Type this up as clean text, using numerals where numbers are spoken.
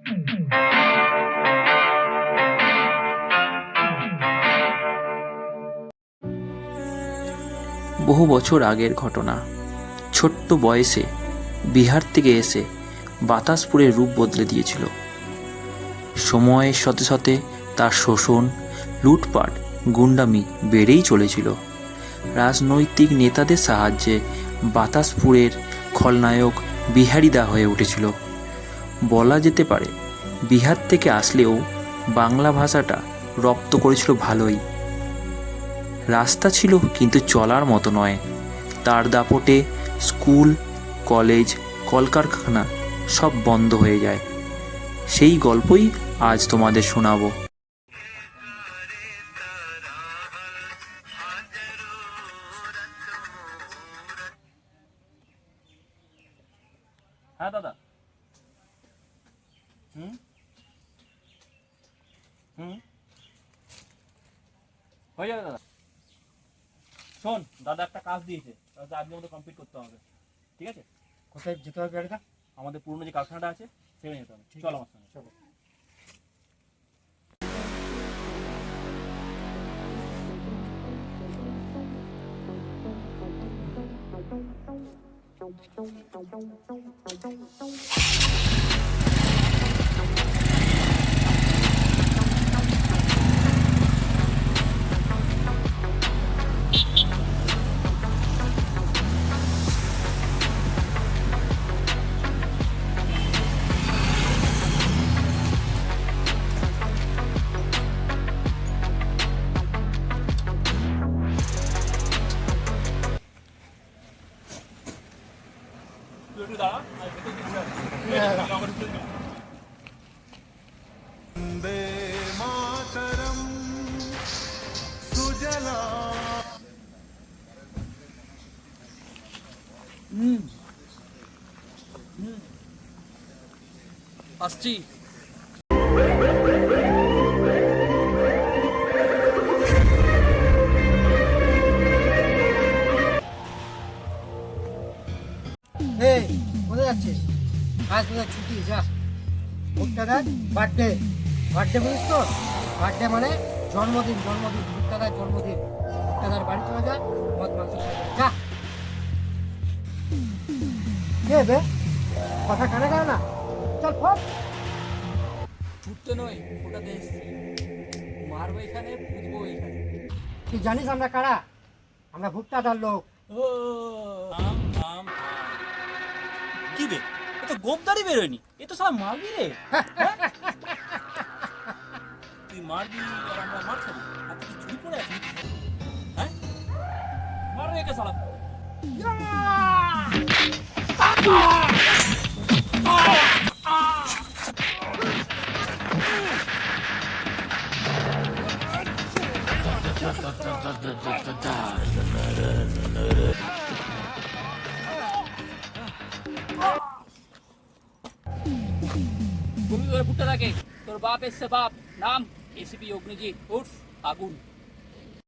বহু বছর আগের ঘটনা। ছোট্ট বয়সে বিহার থেকে এসে বাতাসপুরের রূপ বদলে দিয়েছিল। সময়ের সাথে সাথে তার শোষণ, লুটপাট, গুন্ডামি বেড়েই চলেছিল। রাজনৈতিক নেতাদের সাহায্যে বাতাসপুরের খলনায়ক বিহারীদা হয়ে উঠেছিল। বলা যেতে পারে বিহার থেকে আসলেও বাংলা ভাষাটা রপ্ত করেছিল ভালোই। রাস্তা ছিল কিন্তু চলার মতো নয়। তার দাপটে স্কুল, কলেজ, কলকারখানা সব বন্ধ হয়ে যায়। সেই গল্পই আজ তোমাদের শোনাবো। হ্যাঁ দাদা। হুম হুম হয়ে যাবে দাদা। শোন, দাদা একটা কাজ দিয়েছে, কাজটা আজকের মধ্যে কমপ্লিট করতে হবে, ঠিক আছে? কোথায় যেতে হবে গাড়িটা? আমাদের পুরনো যে কারখানাটা আছে সেখানে যেতে হবে। চল আমার সঙ্গে। চলো। তুই একটু দাঁড়া, আমি ভেতর দিচ্ছি। আমার একটু দিবি। वन्दे मातरं सुजला আসছি। এই কোথায় যাচ্ছিস? আজ তোদের ছুটি, যা। ভুট্টাদার বার্থডে, বার্থডে বুঝিস তো? বার্থডে মানে জন্মদিন, জন্মদিন, ভুট্টাদার জন্মদিন। ভুট্টাদার বাড়ি চলে যা, মদ মাংস খাই যা। কে বে? কথা কানে কানে না, চল ফট। ছুটতে নয়, ওটাতে এসছি। মারবো এখানে, পুজবো এখানে। তুই জানিস আমরা কারা? আমরা ভুট্টাদার লোক। ও থাম থাম থাম। কি বে, এ তো গোপদারি বেরোয়নি, এ তো সালা মারবি রে। হ্যাঁ? তুই মারবি আর আমরা মার খাবি, আর তুই চুরি করে আছিস? হ্যাঁ, মার রে একে সালা। তুমি ধরে ফুটতে থাকে, তোর বাপ এসছে বাপ, নাম এসিপি অগ্নিজিৎ উর্ফ আগুন।